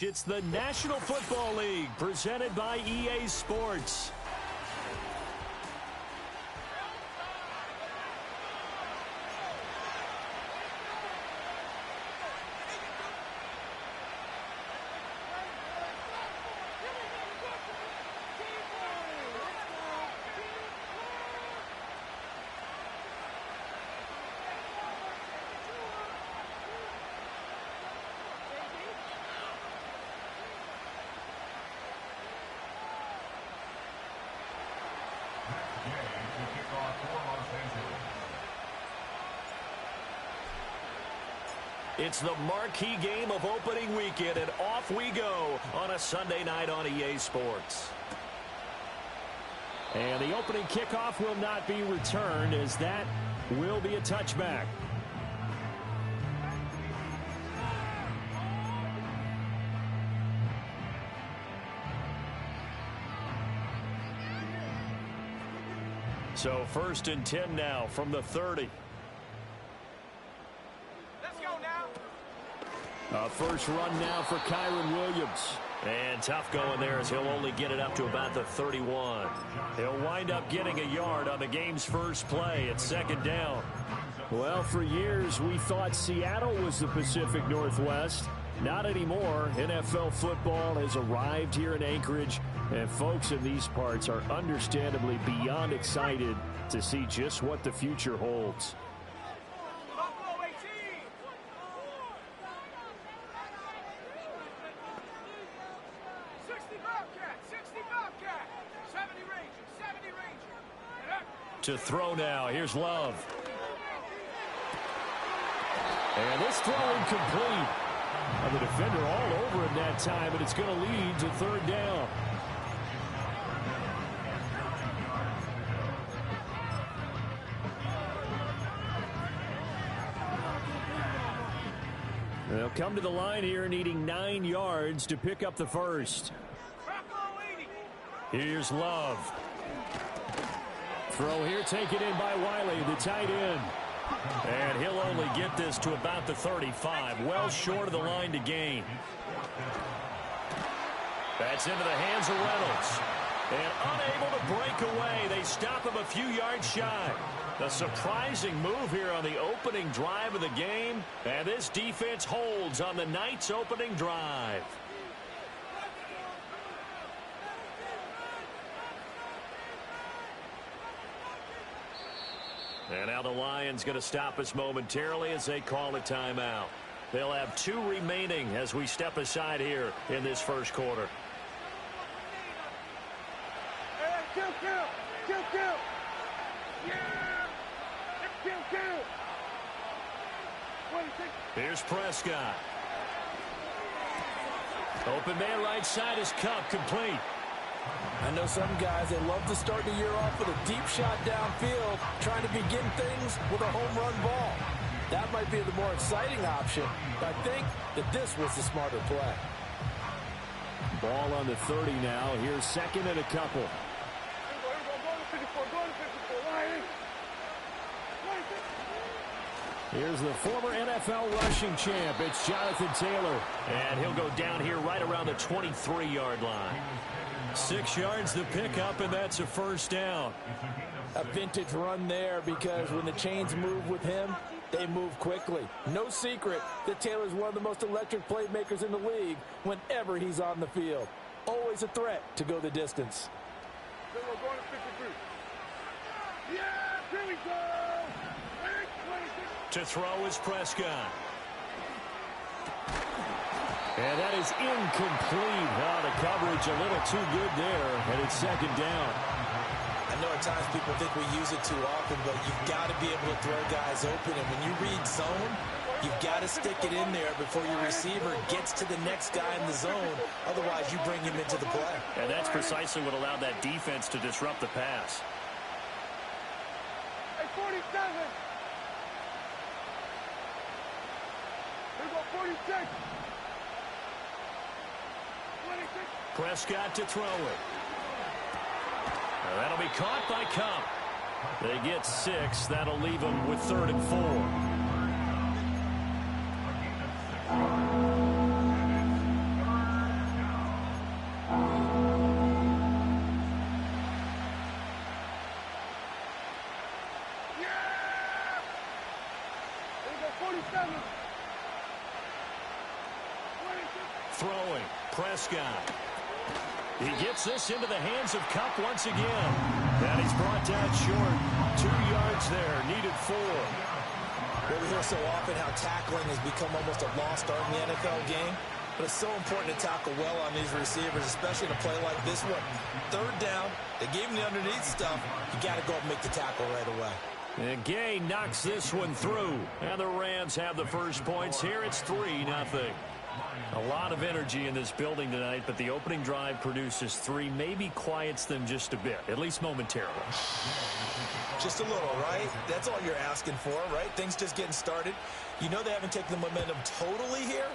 It's the National Football League presented by EA Sports. It's the marquee game of opening weekend, and off we go on a Sunday night on EA Sports. And the opening kickoff will not be returned, as that will be a touchback. So 1st and 10 now from the 30. A first run now for Kyron Williams. And tough going there as he'll only get it up to about the 31. He'll wind up getting a yard on the game's first play at 2nd down. Well, for years we thought Seattle was the Pacific Northwest. Not anymore. NFL football has arrived here in Anchorage, and folks in these parts are understandably beyond excited to see just what the future holds. To throw now. Here's Love. And this throw incomplete. The defender all over him that time, but it's going to lead to 3rd down. They'll come to the line here needing 9 yards to pick up the first. Here's Love. Throw here taken in by Wiley, the tight end. And he'll only get this to about the 35, well short of the line to gain. That's into the hands of Reynolds. And unable to break away, they stop him a few yards shy. A surprising move here on the opening drive of the game. And this defense holds on the night's opening drive. And now the Lions going to stop us momentarily as they call a timeout. They'll have 2 remaining as we step aside here in this first quarter. Here's Prescott. Open man right side is Cup, complete. I know some guys, they love to start the year off with a deep shot downfield, trying to begin things with a home run ball. That might be the more exciting option, but I think that this was the smarter play. Ball on the 30 now. Here's 2nd and a couple. Here's the former NFL rushing champ. It's Jonathan Taylor. And he'll go down here right around the 23-yard line. 6 yards to pick up, and that's a 1st down. A vintage run there, because when the chains move with him, they move quickly. No secret that Taylor's one of the most electric playmakers in the league whenever he's on the field. Always a threat to go the distance. To throw is Prescott. And that is incomplete. The coverage a little too good there, and it's 2nd down. I know at times people think we use it too often, but you've got to be able to throw guys open. And when you read zone, you've got to stick it in there before your receiver gets to the next guy in the zone. Otherwise, you bring him into the play. And that's precisely what allowed that defense to disrupt the pass. Hey, 47. Here we go, 46. Prescott to throw it. Now that'll be caught by Cup. They get 6. That'll leave them with 3rd and 4. Throwing, Prescott. He gets this into the hands of Cup once again. And he's brought down short. 2 yards there, needed 4. We hear so often how tackling has become almost a lost art in the NFL game. But it's so important to tackle well on these receivers, especially in a play like this one. 3rd down, they gave him the underneath stuff. You got to go and make the tackle right away. And Gay knocks this one through. And the Rams have the first points here. It's 3-0. A lot of energy in this building tonight, but the opening drive produces 3, maybe quiets them just a bit, at least momentarily. Just a little, right? That's all you're asking for, right? Things just getting started. You know they haven't taken the momentum totally here,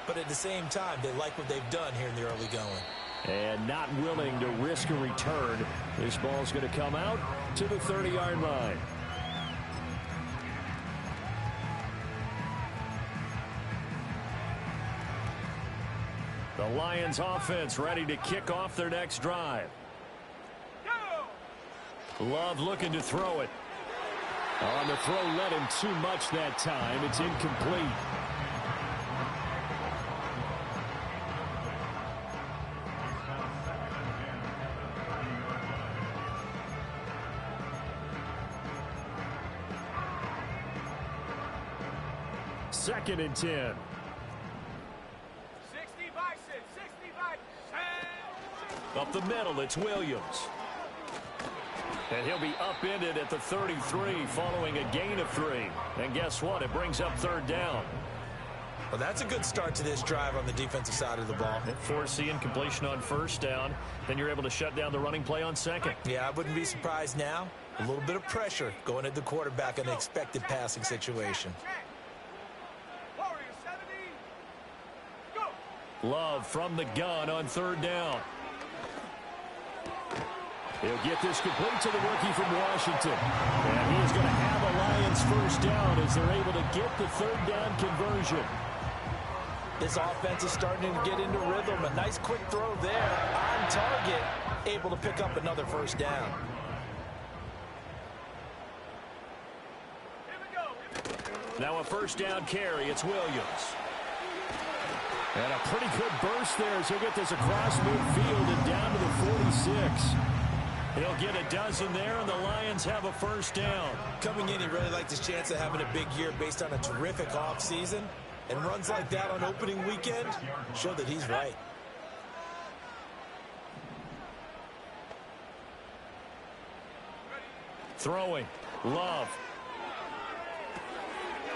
but at the same time, they like what they've done here in the early going. And not willing to risk a return. This ball's going to come out to the 30-yard line. The Lions offense ready to kick off their next drive. Love looking to throw it. On the throw, led him too much that time. It's incomplete. Second and 10. Up the middle, it's Williams. And he'll be upended at the 33 following a gain of 3. And guess what? It brings up 3rd down. Well, that's a good start to this drive on the defensive side of the ball. Force the incompletion on 1st down. Then you're able to shut down the running play on 2nd. Yeah, I wouldn't be surprised now. A little bit of pressure going at the quarterback in an expected passing situation. Love from the gun on 3rd down. He'll get this complete to the rookie from Washington. And he is going to have a Lions first down as they're able to get the 3rd down conversion. This offense is starting to get into rhythm. A nice quick throw there on target, able to pick up another first down. Now a first down carry. It's Williams. And a pretty good burst there as he'll get this across midfield and down to the 46. He'll get a dozen there, and the Lions have a first down. Coming in, he really liked his chance of having a big year based on a terrific offseason. And runs like that on opening weekend show that he's right. Throwing. Love.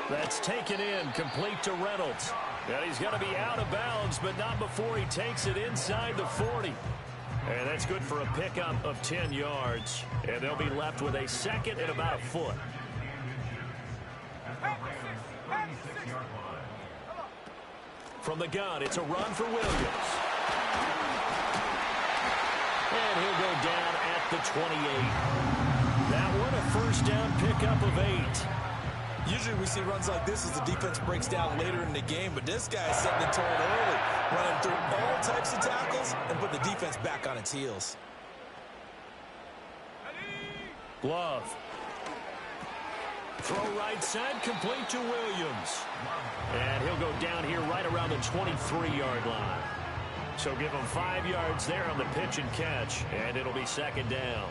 That's taken in, complete to Reynolds. And he's going to be out of bounds, but not before he takes it inside the 40. And that's good for a pickup of 10 yards. And they'll be left with a 2nd and about a foot. From the gun, it's a run for Williams. And he'll go down at the 28. That one, a first down pickup of 8. Usually we see runs like this as the defense breaks down later in the game, but this guy's setting the tone early, running through all types of tackles and put the defense back on its heels. Love. Throw right side, complete to Williams. And he'll go down here right around the 23-yard line. So give him 5 yards there on the pitch and catch, and it'll be 2nd down.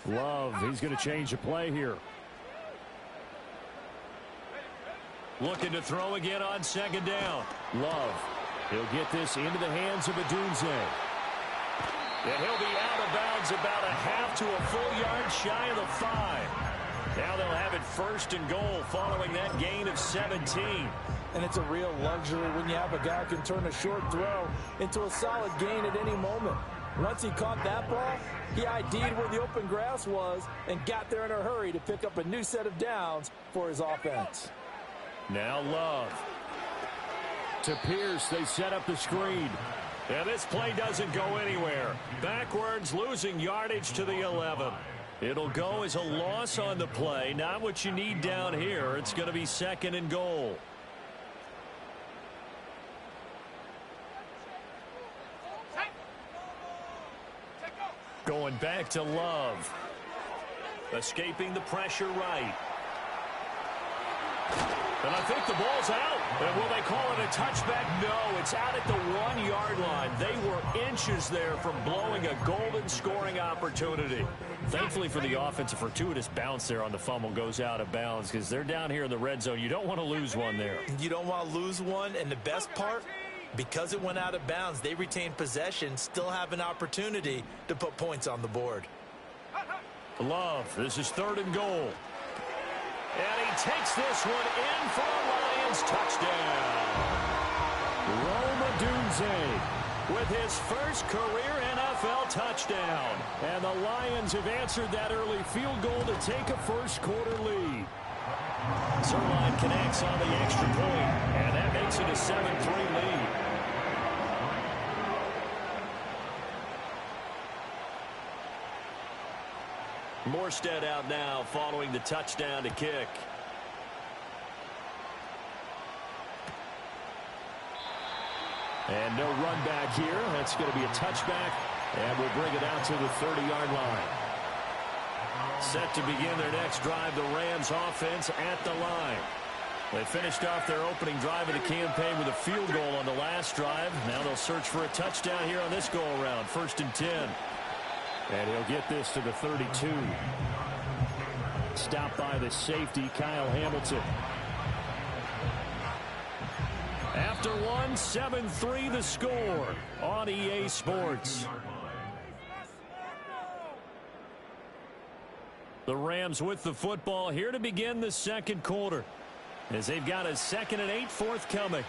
Love, he's going to change the play here. Looking to throw again on 2nd down. Love, he'll get this into the hands of Adunze. And he'll be out of bounds about a half to a full yard shy of the 5. Now they'll have it 1st and goal following that gain of 17. And it's a real luxury when you have a guy who can turn a short throw into a solid gain at any moment. Once he caught that ball, he ID'd where the open grass was and got there in a hurry to pick up a new set of downs for his offense. Now Love. To Pierce, they set up the screen. And this play doesn't go anywhere. Backwards, losing yardage to the 11. It'll go as a loss on the play. Not what you need down here. It's going to be 2nd and goal. Going back to Love. Escaping the pressure right. And I think the ball's out. And will they call it a touchback? No, it's out at the 1-yard line. They were inches there from blowing a golden scoring opportunity. Thankfully for the offense, a fortuitous bounce there on the fumble goes out of bounds because they're down here in the red zone. You don't want to lose one there. You don't want to lose one, and the best part, because it went out of bounds, they retained possession, still have an opportunity to put points on the board. Love, this is 3rd and goal. And he takes this one in for a Lions touchdown. Rome Odunze with his first career NFL touchdown. And the Lions have answered that early field goal to take a first-quarter lead. Zerline connects on the extra point, and that makes it a 7-3 lead. Morstead out now following the touchdown to kick. And no run back here. That's going to be a touchback, and we'll bring it out to the 30-yard line. Set to begin their next drive, the Rams offense at the line. They finished off their opening drive of the campaign with a field goal on the last drive. Now they'll search for a touchdown here on this go-around. 1st and 10. And he'll get this to the 32. Stopped by the safety, Kyle Hamilton. After one, 7-3 the score on EA Sports. The Rams with the football here to begin the second quarter, as they've got a 2nd and 8 forthcoming.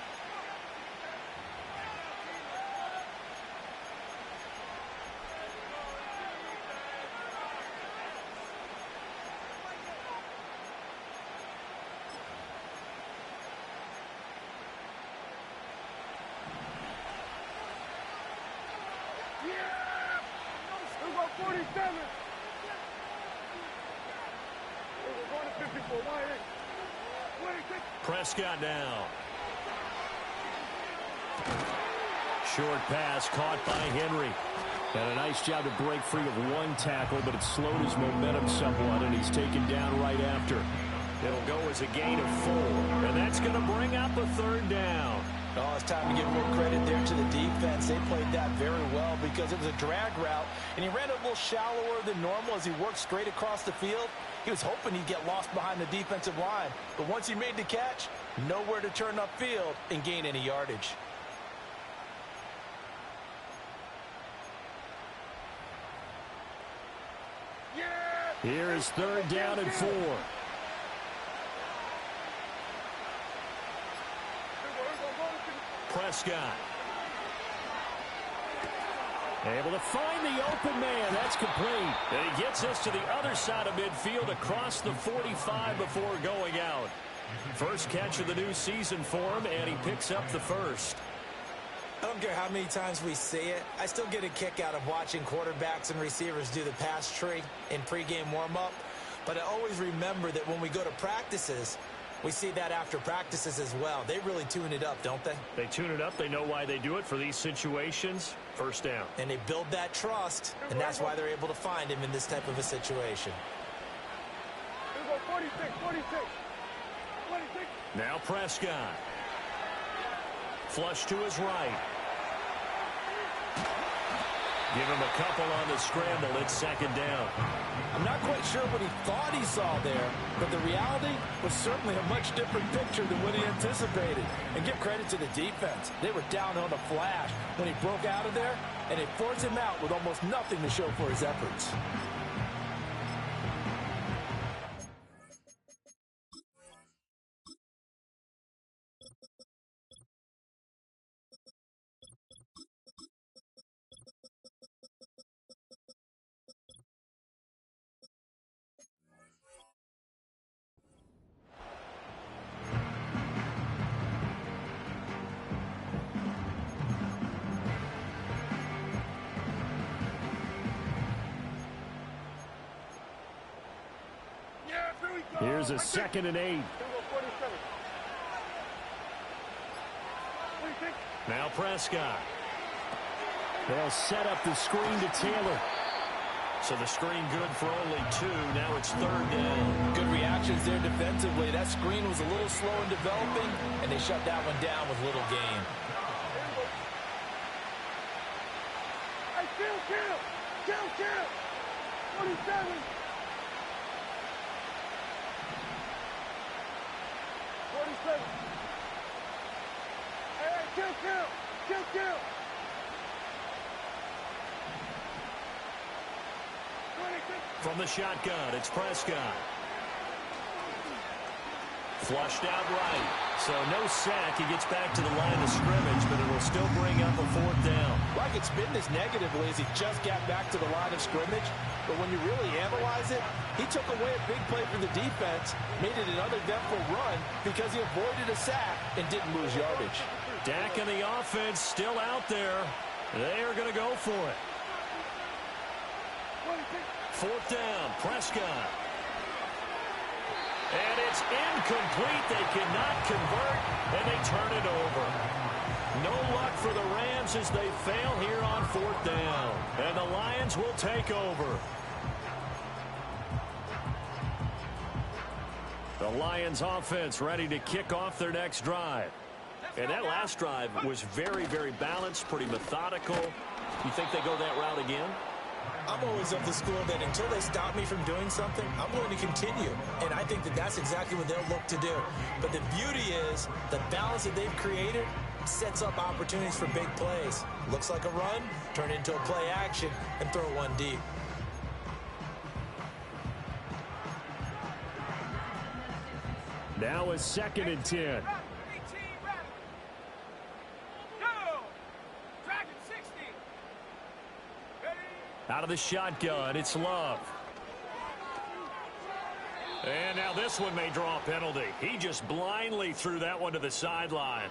Prescott now. Short pass caught by Henry. And a nice job to break free of one tackle, but it slowed his momentum somewhat, and he's taken down right after. It'll go as a gain of 4, and that's going to bring up a 3rd down. Oh, it's time to give more credit there to the defense. They played that very well because it was a drag route, and he ran a little shallower than normal as he worked straight across the field. He was hoping he'd get lost behind the defensive line, but once he made the catch, nowhere to turn upfield and gain any yardage. Here is 3rd down and 4. Prescott. Able to find the open man. That's complete. And he gets us to the other side of midfield across the 45 before going out. First catch of the new season for him, and he picks up the first. I don't care how many times we see it. I still get a kick out of watching quarterbacks and receivers do the pass tree in pregame warm-up. But I always remember that when we go to practices, we see that after practices as well. They really tune it up, don't they? They tune it up. They know why they do it for these situations. First down. And they build that trust, and that's why they're able to find him in this type of a situation. 46. Now Prescott. Flush to his right. Give him a couple on the scramble. It's 2nd down. I'm not quite sure what he thought he saw there, but the reality was certainly a much different picture than what he anticipated. And give credit to the defense. They were down on a flash when he broke out of there, and it forced him out with almost nothing to show for his efforts. Here's a 2nd and 8. Now Prescott. They'll set up the screen to Taylor. So the screen good for only 2. Now it's 3rd down. Good reactions there defensively. That screen was a little slow in developing, and they shut that one down with little gain. Hey, kill! 47! Hey, kill! From the shotgun, it's Prescott. Flushed out right. So no sack. He gets back to the line of scrimmage, but it'll still bring up a 4th down. Like it's been this negatively as he just got back to the line of scrimmage. But when you really analyze it, he took away a big play for the defense, made it an uneventful run because he avoided a sack and didn't lose yardage. Dak and the offense still out there. They are going to go for it. 4th down, Prescott. And it's incomplete. They cannot convert, and they turn it over. No luck for the Rams as they fail here on 4th down. And the Lions will take over. The Lions offense ready to kick off their next drive. And that last drive was very, very balanced, pretty methodical. You think they go that route again? I'm always of the school that until they stop me from doing something, I'm going to continue. And I think that that's exactly what they'll look to do. But the beauty is the balance that they've created sets up opportunities for big plays. Looks like a run, turn it into a play action, and throw one deep. Now a 2nd and 10. Out of the shotgun, it's Love. And now this one may draw a penalty. He just blindly threw that one to the sideline.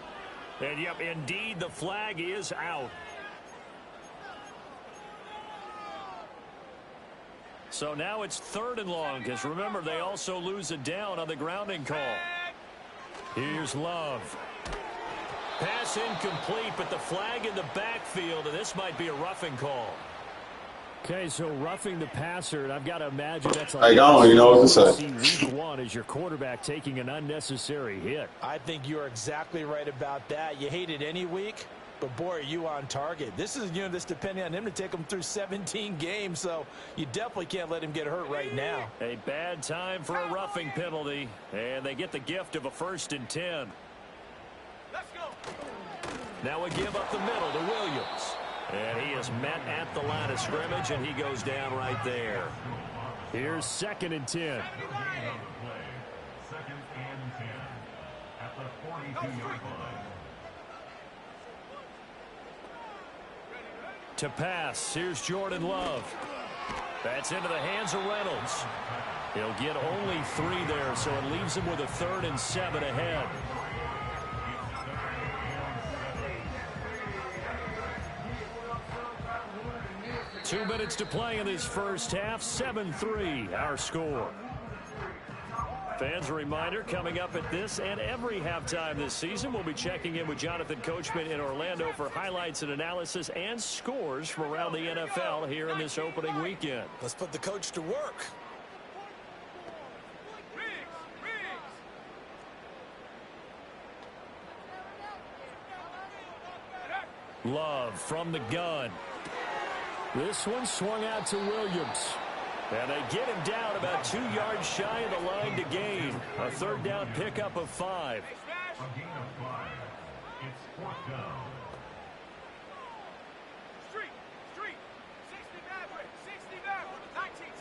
And, yep, indeed, the flag is out. So now it's 3rd and long, because remember, they also lose a down on the grounding call. Here's Love. Pass incomplete, but the flag in the backfield, and this might be a roughing call. Okay, so roughing the passer, and I've got to imagine that's I don't, you know what to say. Week 1 as your quarterback taking an unnecessary hit. I think you're exactly right about that. You hate it any week, but boy, are you on target. This is, this depending on him to take him through 17 games, so you definitely can't let him get hurt right now. A bad time for a roughing penalty, and they get the gift of a 1st and 10. Let's go. Now a give up the middle to Williams. And he is met at the line of scrimmage, and he goes down right there. Here's 2nd and 10. 2nd and 10 at the 42-yard line. To pass, here's Jordan Love. That's into the hands of Reynolds. He'll get only 3 there, so it leaves him with a 3rd and 7 ahead. Two minutes to play in this first half. 7-3, our score. Fans, a reminder, coming up at this and every halftime this season, we'll be checking in with Jonathan Coachman in Orlando for highlights and analysis and scores from around the NFL here in this opening weekend. Let's put the coach to work. Love from the gun. This one swung out to Williams. And they get him down about 2 yards shy of the line to gain. A 3rd down pickup of 5. A gain of 5. It's 4th down. Street. 60 back. 19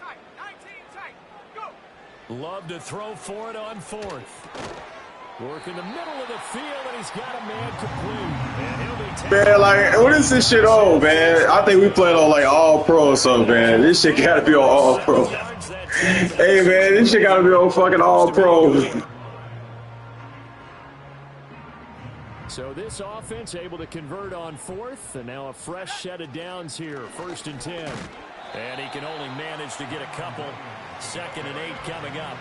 tight. Go. Love to throw for it on 4th. Work in the middle of the field, and he's got a man complete. And he'll be taken. Man, like, what is this shit on, man? I think we playing on, like, all pro or something, man. This shit gotta be on all pro. Hey, man, this shit gotta be on fucking all pro. So this offense able to convert on 4th, and now a fresh set of downs here. 1st and 10. And he can only manage to get a couple. 2nd and 8 coming up.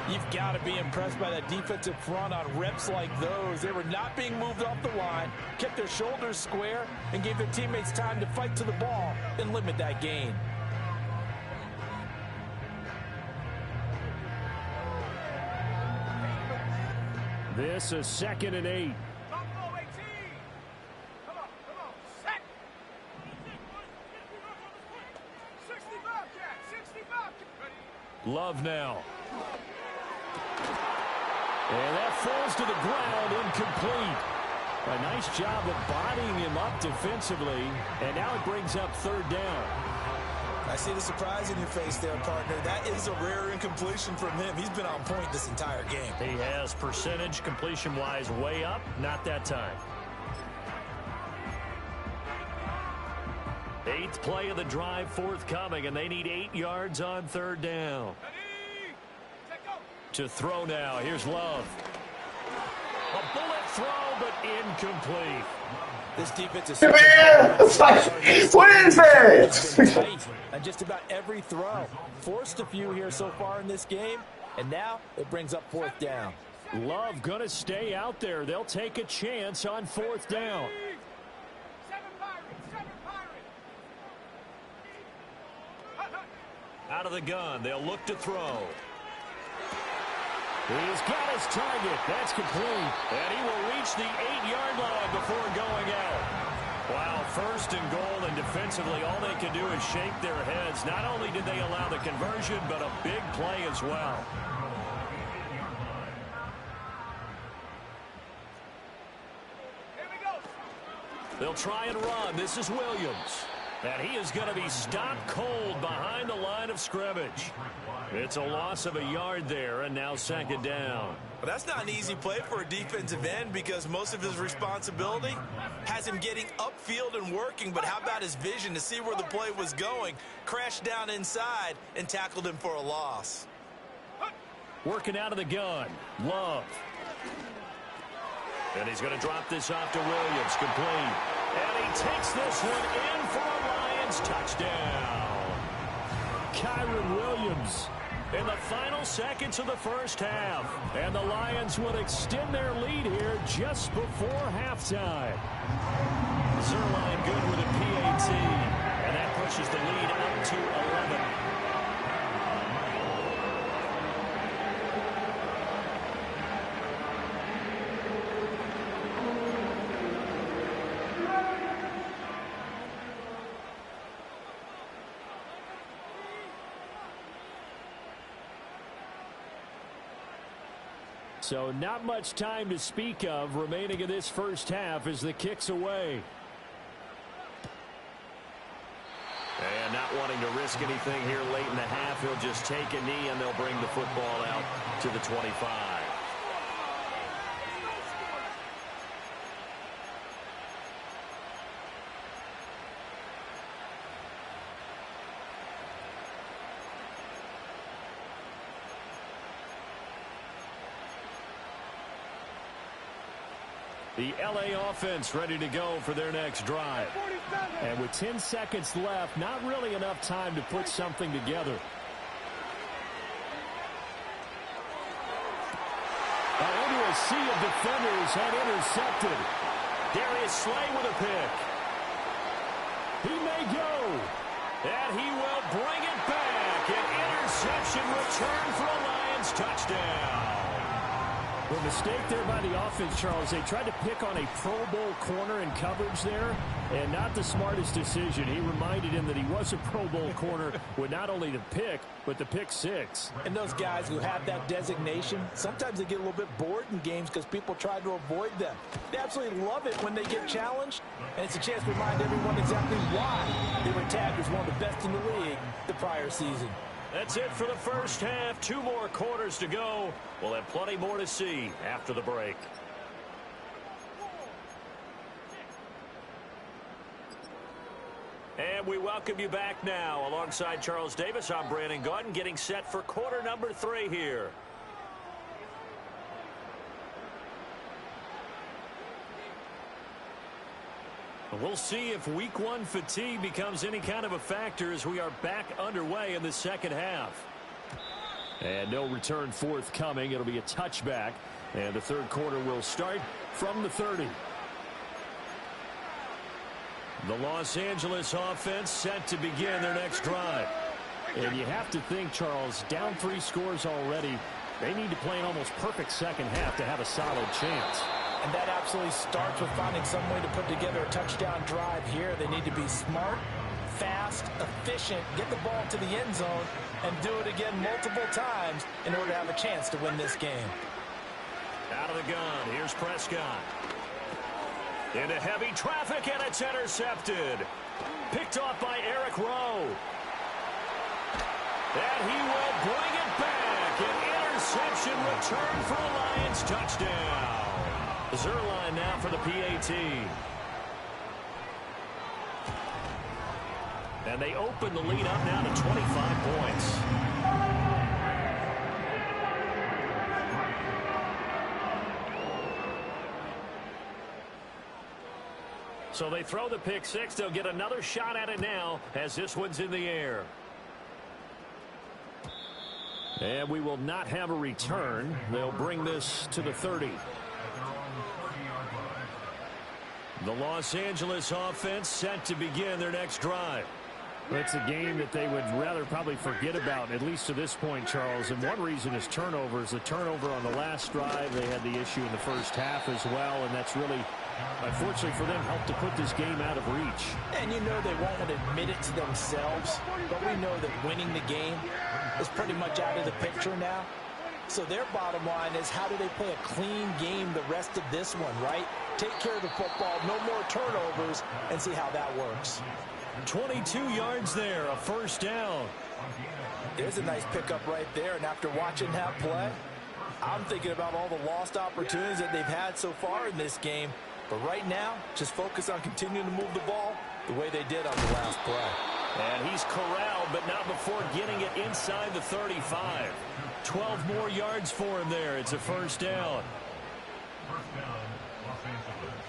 You've got to be impressed by that defensive front on reps like those. They were not being moved off the line, kept their shoulders square, and gave their teammates time to fight to the ball and limit that gain. This is 2nd and 8. Buffalo 18. Come on. Set. 60 Bobcat. 60 Bobcat. Ready. Love now. And that falls to the ground, incomplete. A nice job of bodying him up defensively, and now it brings up 3rd down. I see the surprise in your face there, partner. That is a rare incompletion from him. He's been on point this entire game. He has percentage completion-wise way up, not that time. 8th play of the drive forthcoming, and they need 8 yards on 3rd down. Ready. Set, go. To throw now. Here's Love. A bullet throw, but incomplete. This defense is Man, it's like, what is that? on just about every throw. Forced a few here so far in this game, and now it brings up 4th down. Love going to stay out there. They'll take a chance on 4th down. 7 Pirates. Out of the gun, they'll look to throw. He's got his target. That's complete. And he will reach the 8-yard line before going out. Wow, 1st and goal, and defensively all they can do is shake their heads. Not only did they allow the conversion, but a big play as well. Here we go. They'll try and run. This is Williams. And he is going to be stopped cold behind the line of scrimmage. It's a loss of a yard there, and now 2nd down. But that's not an easy play for a defensive end because most of his responsibility has him getting upfield and working. But how about his vision to see where the play was going, crashed down inside, and tackled him for a loss. Working out of the gun. Love. And he's going to drop this off to Williams, complete. And he takes this one in for a Lions touchdown. Kyron Williams. In the final seconds of the 1st half. And the Lions will extend their lead here just before halftime. Zerline good with a PAT. And that pushes the lead up to 11. So not much time to speak of remaining in this 1st half as the kick's away. And not wanting to risk anything here late in the half, he'll just take a knee and they'll bring the football out to the 25. The LA offense ready to go for their next drive. And with 10 seconds left, not really enough time to put something together. Into a sea of defenders and intercepted. Darius Slay with a pick. He may go. And he will bring it back. An interception return for a Lions touchdown. A mistake there by the offense, Charles. They tried to pick on a Pro Bowl corner in coverage there, and not the smartest decision. He reminded him that he was a Pro Bowl corner with not only the pick, but the pick 6. And those guys who have that designation, sometimes they get a little bit bored in games because people try to avoid them. They absolutely love it when they get challenged, and it's a chance to remind everyone exactly why they were tagged as one of the best in the league the prior season. That's it for the 1st half. 2 more quarters to go. We'll have plenty more to see after the break. And we welcome you back now. Alongside Charles Davis, I'm Brandon Gaudin, getting set for quarter number 3 here. We'll see if week 1 fatigue becomes any kind of a factor as we are back underway in the 2nd half. And no return forthcoming. It'll be a touchback. And the 3rd quarter will start from the 30. The Los Angeles offense set to begin their next drive. And you have to think, Charles, down 3 scores already. They need to play an almost perfect second half to have a solid chance. And that absolutely starts with finding some way to put together a touchdown drive here. They need to be smart, fast, efficient, get the ball to the end zone, and do it again multiple times in order to have a chance to win this game. Out of the gun, here's Prescott. Into heavy traffic, and it's intercepted. Picked off by Eric Rowe. And he will bring it back. An interception return for a Lions touchdown. Zerline now for the PAT. And they open the lead up now to 25 points. So they throw the pick six. They'll get another shot at it now as this one's in the air. And we will not have a return. They'll bring this to the 30. The Los Angeles offense set to begin their next drive. It's a game that they would rather probably forget about, at least to this point, Charles. And one reason is turnovers. The turnover on the last drive, they had the issue in the first half as well, and that's really, unfortunately for them, helped to put this game out of reach. And you know they won't admit it to themselves, but we know that winning the game is pretty much out of the picture now. So their bottom line is, how do they play a clean game the rest of this one, right? Take care of the football, no more turnovers, and see how that works. 22 yards there, a first down. There's a nice pickup right there, and after watching that play, I'm thinking about all the lost opportunities that they've had so far in this game. But right now, just focus on continuing to move the ball the way they did on the last play. And he's corralled, but not before getting it inside the 35. 12 more yards for him there. It's a first down. First down, Los Angeles.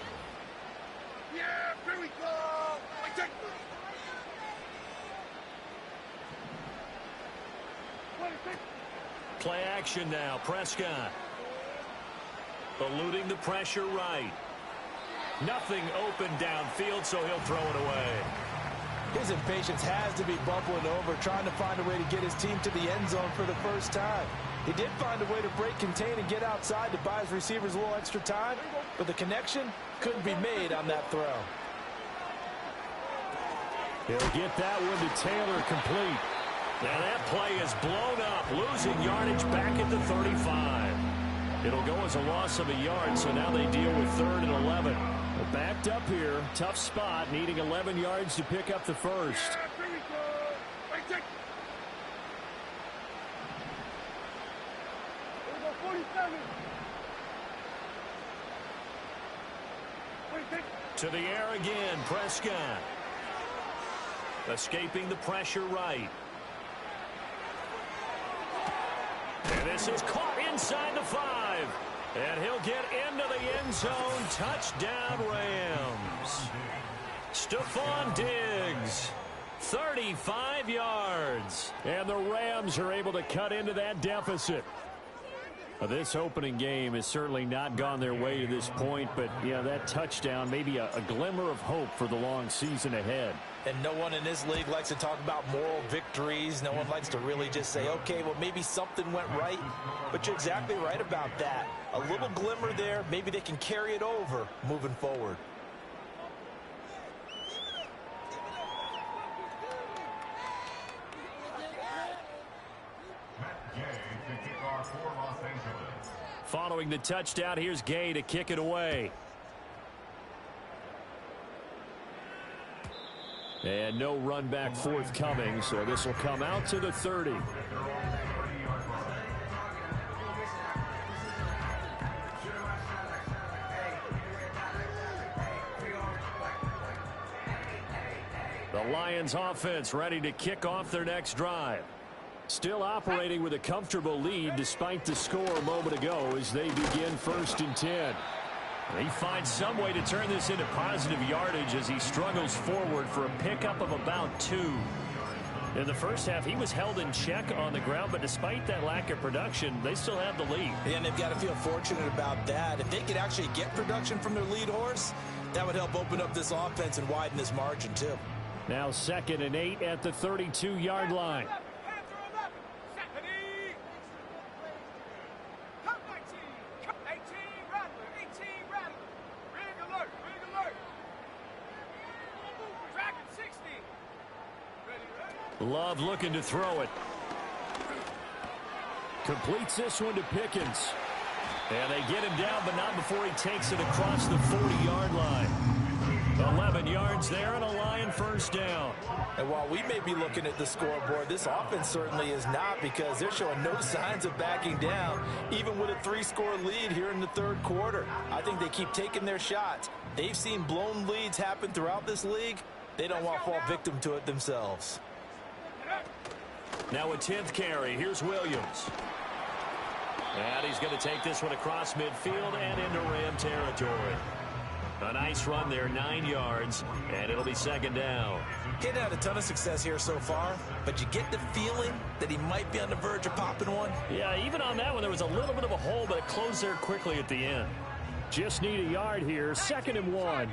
Yeah, here we go. Play action now. Prescott. Eluding the pressure right. Nothing open downfield, so he'll throw it away. His impatience has to be bubbling over, trying to find a way to get his team to the end zone for the first time. He did find a way to break, contain, and get outside to buy his receivers a little extra time, but the connection couldn't be made on that throw. He'll get that one to Taylor complete. Now that play is blown up, losing yardage back at the 35. It'll go as a loss of a yard, so now they deal with 3rd and 11. Well, backed up here, tough spot, needing 11 yards to pick up the first. Here we go. Right, take. Here we go, 47. Wait, take. To the air again, Prescott. Escaping the pressure right. And this is caught inside the 5. And he'll get into the end zone. Touchdown, Rams. Stephon Diggs. 35 yards. And the Rams are able to cut into that deficit. This opening game has certainly not gone their way to this point, but yeah, that touchdown, maybe a glimmer of hope for the long season ahead. And no one in this league likes to talk about moral victories. No one likes to really just say, okay, well, maybe something went right. But you're exactly right about that. A little glimmer there. Maybe they can carry it over moving forward. Following the touchdown, here's Gay to kick it away. And no run back forthcoming, so this will come out to the 30. The Lions offense ready to kick off their next drive. Still operating with a comfortable lead despite the score a moment ago as they begin 1st and 10. He finds some way to turn this into positive yardage as he struggles forward for a pickup of about 2. In the first half, he was held in check on the ground, but despite that lack of production, they still have the lead. And they've got to feel fortunate about that. If they could actually get production from their lead horse, that would help open up this offense and widen this margin, too. Now 2nd and 8 at the 32-yard line. Love looking to throw it. Completes this one to Pickens. And they get him down, but not before he takes it across the 40-yard line. 11 yards there and a Lion first down. And while we may be looking at the scoreboard, this offense certainly is not, because they're showing no signs of backing down, even with a 3-score lead here in the third quarter. I think they keep taking their shots. They've seen blown leads happen throughout this league. They don't want to fall victim to it themselves. Now a 10th carry. Here's Williams. And he's going to take this one across midfield and into Ram territory. A nice run there, 9 yards, and it'll be second down. Getting had a ton of success here so far, but you get the feeling that he might be on the verge of popping one. Yeah, even on that one, there was a little bit of a hole, but it closed there quickly at the end. Just need a yard here, 2nd and 1.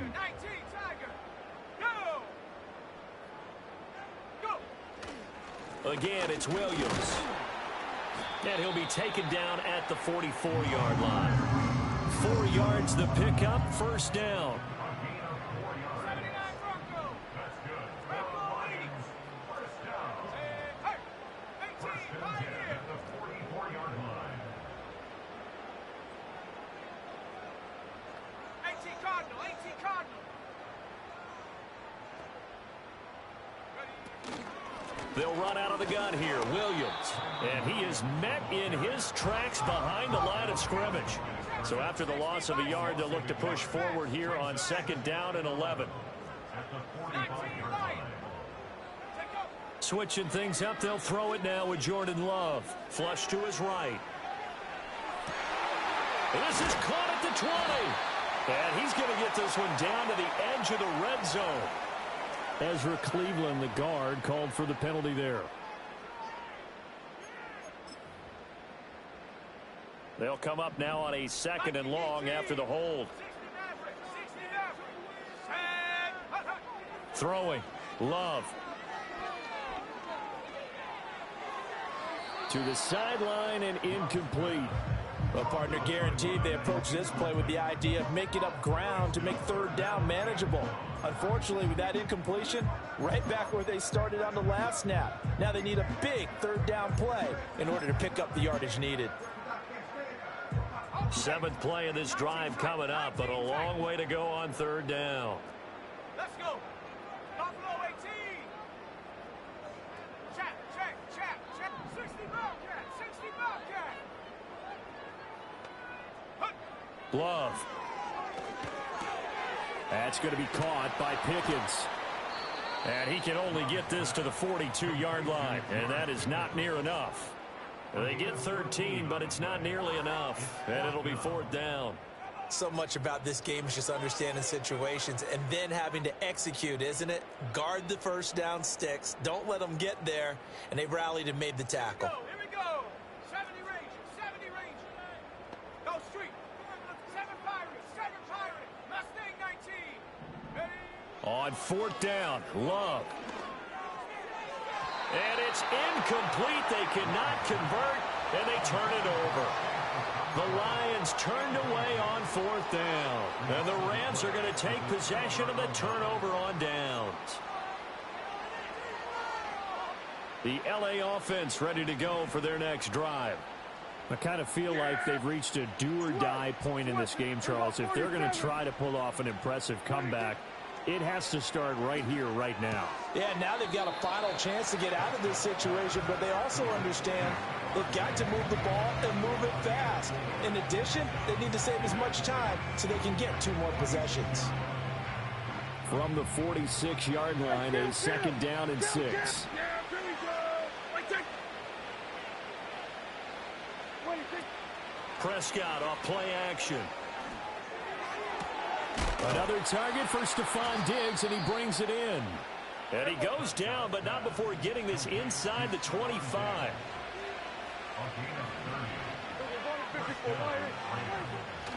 Again, it's Williams. And he'll be taken down at the 44-yard line. 4 yards the pickup, first down. They'll run out of the gun here. Williams. And he is met in his tracks behind the line of scrimmage. So after the loss of a yard, they'll look to push forward here on 2nd down and 11. Switching things up, they'll throw it now with Jordan Love. Flush to his right. And this is caught at the 20. And he's going to get this one down to the edge of the red zone. Ezra Cleveland, the guard, called for the penalty there. They'll come up now on a 2nd and long after the hold. Throwing. Love. To the sideline and incomplete. Well, partner, guaranteed they approach this play with the idea of making up ground to make 3rd down manageable. Unfortunately, with that incompletion, right back where they started on the last snap. Now they need a big 3rd down play in order to pick up the yardage needed. 7th play of this drive coming up, but a long way to go on 3rd down. Let's go. Buffalo 18. Check. 60 Bobcat. 60 Bobcat. Love. That's going to be caught by Pickens. And he can only get this to the 42-yard line, and that is not near enough. They get 13, but it's not nearly enough, and it'll be 4th down. So much about this game is just understanding situations and then having to execute, isn't it? Guard the 1st down sticks. Don't let them get there, and they've rallied and made the tackle. Here we go. 70 Rangers. Go street. 7 Pirates. Mustang 19. Ready? On 4th down, Love. And it's incomplete. They cannot convert, and they turn it over. The Lions turned away on 4th down. And the Rams are going to take possession of the turnover on downs. The LA offense ready to go for their next drive. I kind of feel like they've reached a do-or-die point in this game, Charles. If they're going to try to pull off an impressive comeback, it has to start right here, right now. Yeah, now they've got a final chance to get out of this situation, but they also understand they've got to move the ball and move it fast. In addition, they need to save as much time so they can get 2 more possessions. From the 46-yard line, a 2nd down and 6. Yeah, here we go. Wait, take. Prescott off play action. Another target for Stephon Diggs, and he brings it in. And he goes down, but not before getting this inside the 25.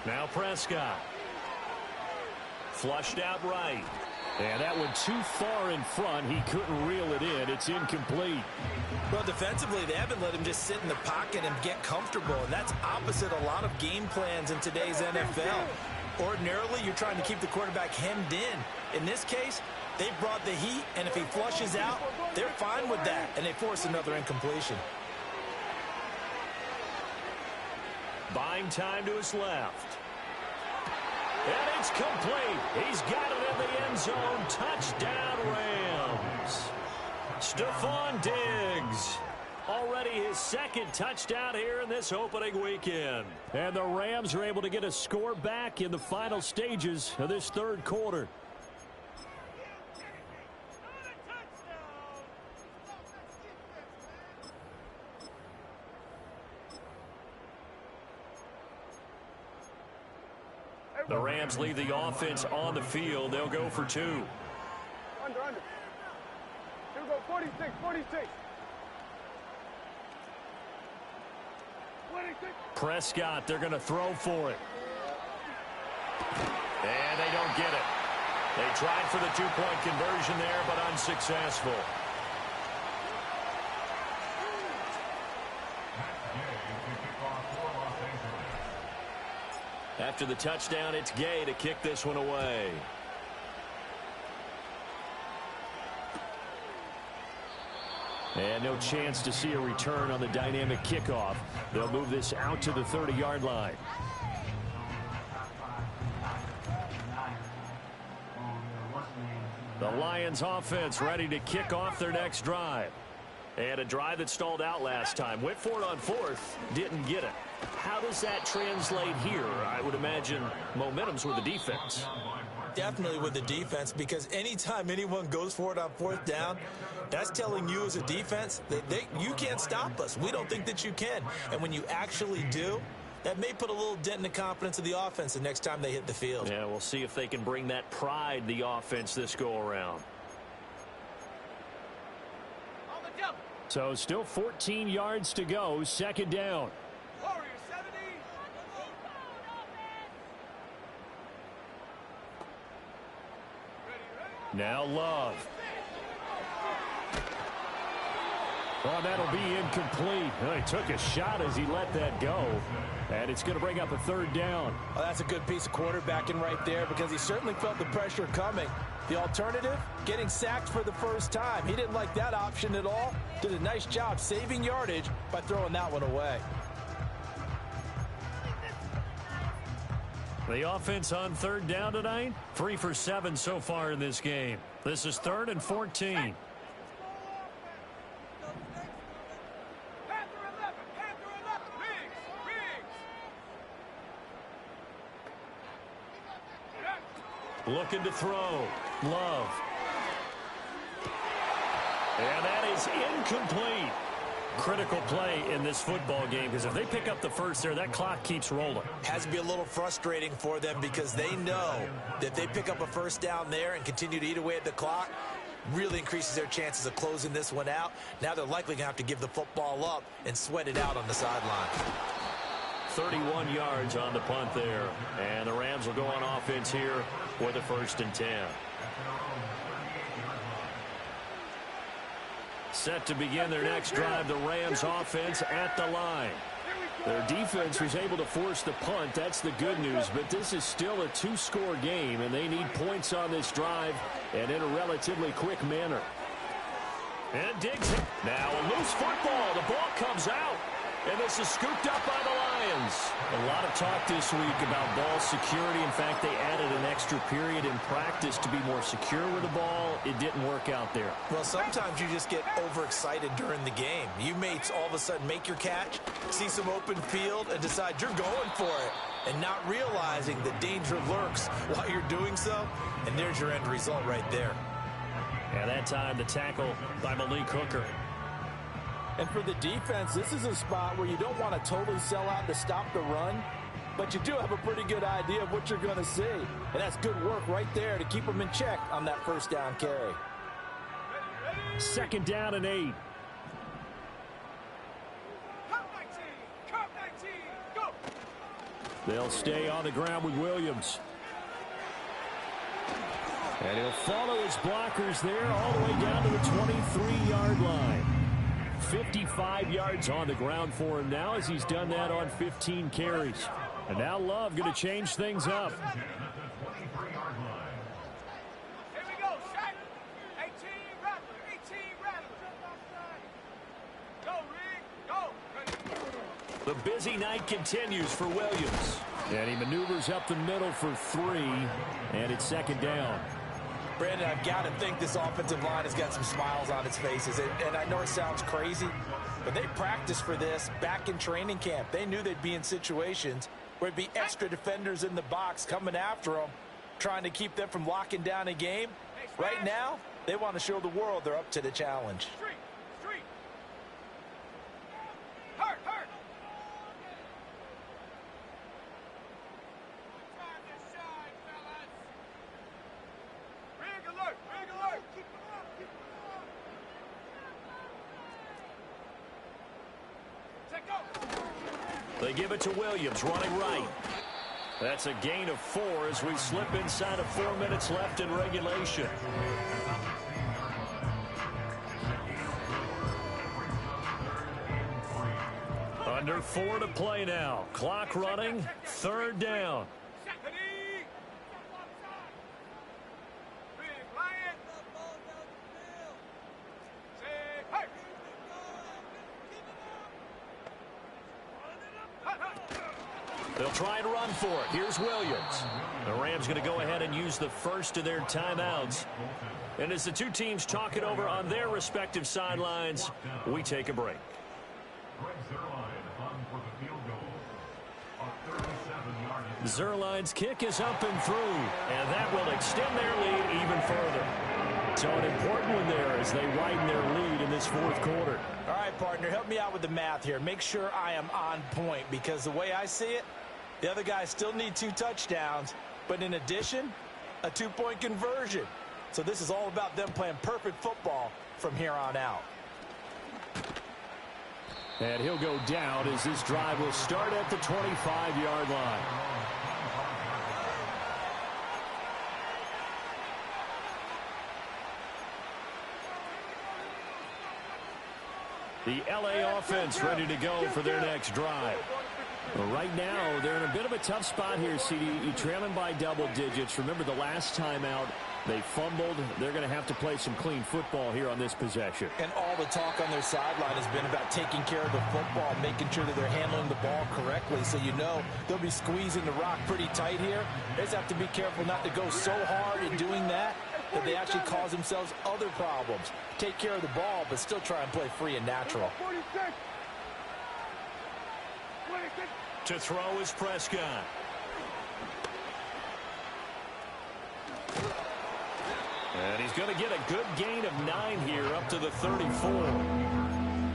Now Prescott. Flushed out right. And that one too far in front. He couldn't reel it in. It's incomplete. Well, defensively, they haven't let him just sit in the pocket and get comfortable, and that's opposite a lot of game plans in today's NFL. Ordinarily, you're trying to keep the quarterback hemmed in. In this case, They've brought the heat, and if he flushes out, they're fine with that, and they force another incompletion. Buying time to his left. And it's complete. He's got it in the end zone. Touchdown, Rams. Stephon Diggs. Already his second touchdown here in this opening weekend. And the Rams are able to get a score back in the final stages of this third quarter. The Rams leave the offense on the field. They'll go for two. Under. Here we go, 46. 26. Prescott, they're going to throw for it. And they don't get it. They tried for the two-point conversion there, but unsuccessful. After the touchdown, it's Gay to kick this one away. And no chance to see a return on the dynamic kickoff. They'll move this out to the 30-yard line. The Lions offense ready to kick off their next drive. And a drive that stalled out last time. Went for it on fourth. Didn't get it. How does that translate here? I would imagine momentum's with the defense. Definitely with the defense, because anytime anyone goes for it on fourth down, that's telling you as a defense that you can't stop us. We don't think that you can. And when you actually do, that may put a little dent in the confidence of the offense the next time they hit the field. Yeah, we'll see if they can bring that pride, the offense, this go-around. So still 14 yards to go, second down. Warrior 70. Now Love. Oh, that'll be incomplete. Well, he took a shot as he let that go. And it's going to bring up a third down. Well, that's a good piece of quarterbacking right there, because he certainly felt the pressure coming. The alternative, getting sacked for the first time. He didn't like that option at all. Did a nice job saving yardage by throwing that one away. The offense on third down tonight, 3 for 7 so far in this game. This is 3rd and 14. Looking to throw. Love. And that is incomplete. Critical play in this football game, because if they pick up the first there, that clock keeps rolling. Has to be a little frustrating for them, because they know that if they pick up a first down there and continue to eat away at the clock, really increases their chances of closing this one out. Now they're likely going to have to give the football up and sweat it out on the sideline. 31 yards on the punt there. And the Rams will go on offense here with a 1st and 10. Set to begin their next drive, the Rams offense at the line. Their defense was able to force the punt. That's the good news. But this is still a 2-score game, and they need points on this drive and in a relatively quick manner. And Diggs. Now a loose football. The ball comes out. And this is scooped up by the Lions. A lot of talk this week about ball security. In fact, they added an extra period in practice to be more secure with the ball. It didn't work out there. Well, sometimes you just get overexcited during the game. You may all of a sudden make your catch, see some open field, and decide you're going for it, and not realizing the danger lurks while you're doing so. And there's your end result right there. And that time, the tackle by Malik Hooker. And for the defense, this is a spot where you don't want to totally sell out to stop the run, but you do have a pretty good idea of what you're going to see. And that's good work right there to keep them in check on that first down carry. 2nd down and 8. Cup 19, go! They'll stay on the ground with Williams. And he'll follow his blockers there all the way down to the 23-yard line. 55 yards on the ground for him now, as he's done that on 15 carries. And now Love going to change things up. Here we go, set, The busy night continues for Williams. And he maneuvers up the middle for 3, and it's second down. Brandon, I've got to think this offensive line has got some smiles on its faces. And I know it sounds crazy, but they practiced for this back in training camp. They knew they'd be in situations where it'd be extra defenders in the box coming after them, trying to keep them from locking down a game. Right now, they want to show the world they're up to the challenge. They give it to Williams, running right. That's a gain of 4 as we slip inside of 4 minutes left in regulation. Under 4 to play now. Clock running, 3rd down. They'll try and run for it. Here's Williams. The Rams going to go ahead and use the first of their timeouts. And as the two teams talk it over on their respective sidelines, we take a break. Zerline's kick is up and through, and that will extend their lead even further. So an important one there as they widen their lead in this 4th quarter. All right, partner, help me out with the math here. Make sure I am on point, because the way I see it, the other guys still need 2 touchdowns, but in addition, a 2-point conversion. So this is all about them playing perfect football from here on out. And he'll go down as this drive will start at the 25-yard line. The LA offense ready to go for their next drive. Well, right now, they're in a bit of a tough spot here, CD. You're trailing by double digits. Remember the last time out, they fumbled. They're going to have to play some clean football here on this possession. And all the talk on their sideline has been about taking care of the football, making sure that they're handling the ball correctly. So you know they'll be squeezing the rock pretty tight here. They just have to be careful not to go so hard in doing that they actually cause themselves other problems. Take care of the ball, but still try and play free and natural. To throw is Prescott. And he's going to get a good gain of 9 here up to the 34.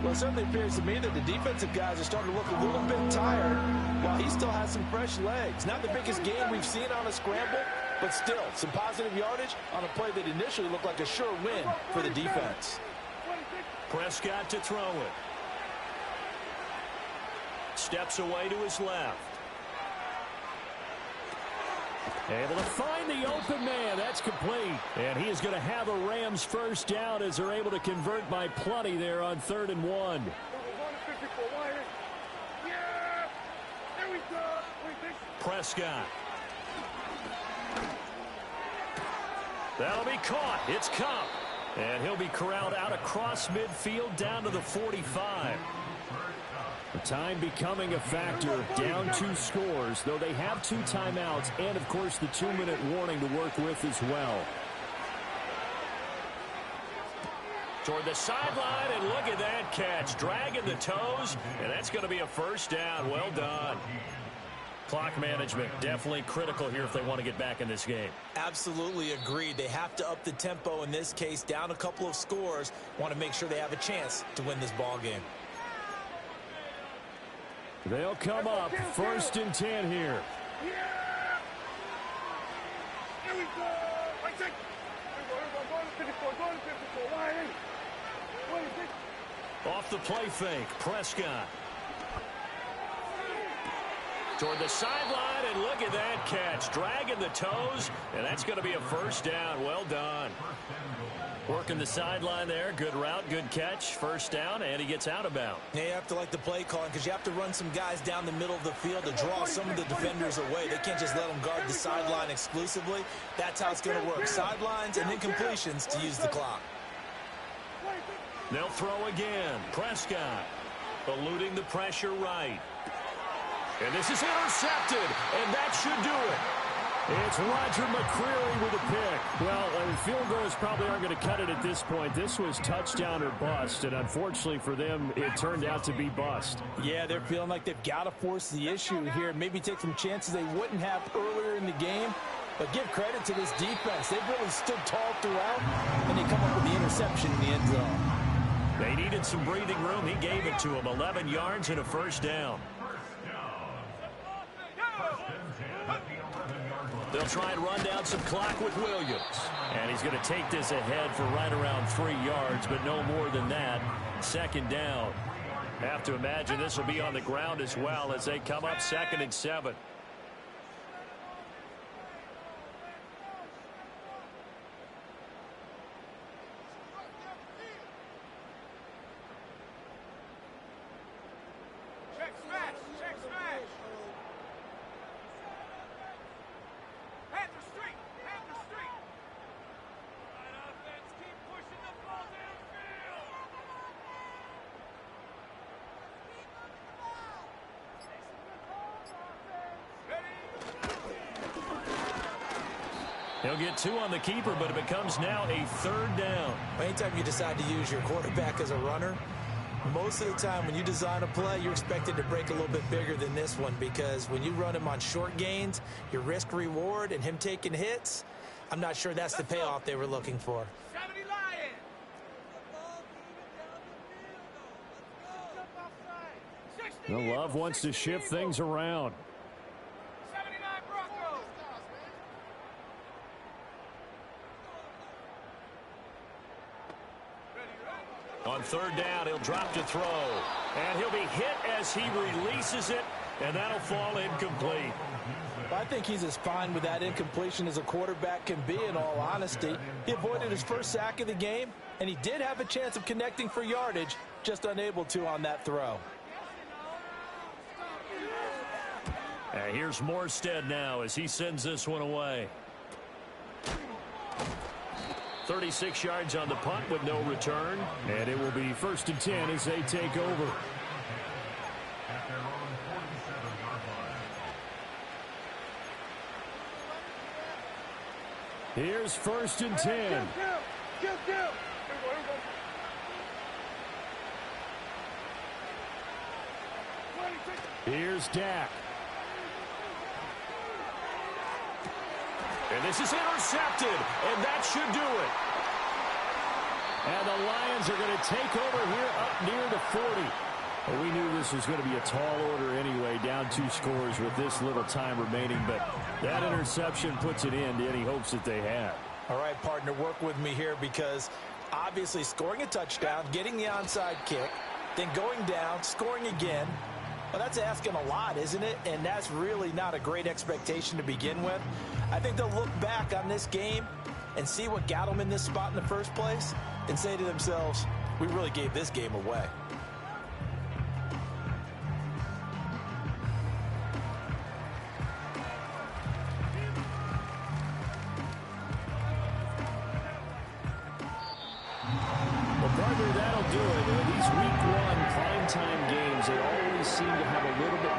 Well, it certainly appears to me that the defensive guys are starting to look a little bit tired while he still has some fresh legs. Not the biggest gain we've seen on a scramble, but still some positive yardage on a play that initially looked like a sure win for the defense. Prescott to throw it. Steps away to his left. Able to find the open man. That's complete. And he is going to have a Rams first down as they're able to convert by plenty there on 3rd and 1. Prescott. That'll be caught. It's Cup. And he'll be corralled out across midfield down to the 45. The time becoming a factor, down 2 scores, though they have 2 timeouts and, of course, the 2-minute warning to work with as well. Toward the sideline, and look at that catch. Dragging the toes, and that's going to be a first down. Well done. Clock management, definitely critical here if they want to get back in this game. Absolutely agreed. They have to up the tempo in this case, down a couple of scores. Want to make sure they have a chance to win this ball game. They'll come up 1st and 10 here. Off the play fake, Prescott. Toward the sideline, and look at that catch. Dragging the toes, and that's going to be a first down. Well done. Working the sideline there. Good route, good catch. First down, and he gets out of bounds. Yeah, you have to like the play calling because you have to run some guys down the middle of the field to draw some of the defenders away. They can't just let them guard the sideline exclusively. That's how it's going to work. Sidelines and then completions to use the clock. They'll throw again. Prescott. eluding the pressure right. And this is intercepted, and that should do it. It's Roger McCreary with a pick. Well, field goals probably aren't going to cut it at this point. This was touchdown or bust, and unfortunately for them, it turned out to be bust. Yeah, they're feeling like they've got to force the issue here, maybe take some chances they wouldn't have earlier in the game. But give credit to this defense. They've really stood tall throughout, and they come up with the interception in the end zone. They needed some breathing room. He gave it to them. 11 yards and a first down. They'll try and run down some clock with Williams. And he's going to take this ahead for right around 3 yards, but no more than that. Second down. Have to imagine this will be on the ground as well as they come up 2nd and 7. Check smash! Check smash! Panther Street! Panther Street! Right offense, keep pushing the ball downfield! He'll get 2 on the keeper, but it becomes now a 3rd down. Anytime you decide to use your quarterback as a runner, most of the time when you design a play, you're expected to break a little bit bigger than this one, because when you run him on short gains, your risk reward and him taking hits, I'm not sure that's the payoff they were looking for. 70 Lions! The Love wants to shift things around. 79 Broncos! On 3rd down, he'll drop to throw. And he'll be hit as he releases it, and that'll fall incomplete. I think he's as fine with that incompletion as a quarterback can be, in all honesty. He avoided his first sack of the game, and he did have a chance of connecting for yardage, just unable to on that throw. And here's Morstead now as he sends this one away. 36 yards on the punt with no return. And it will be 1st and 10 as they take over. At their own 47-yard line. Here's 1st and 10. Kill! Here we go. Here's Dak. And this is intercepted, and that should do it. And the Lions are going to take over here up near the 40. Well, we knew this was going to be a tall order anyway, down 2 scores with this little time remaining, but that interception puts an end to any hopes that they had. All right, partner, work with me here, because obviously scoring a touchdown, getting the onside kick, then going down, scoring again, well, that's asking a lot, isn't it? And that's really not a great expectation to begin with. I think they'll look back on this game and see what got them in this spot in the first place and say to themselves, we really gave this game away. Well, partner, that'll do it. These week 1 primetime games, they always seem to have a little bit more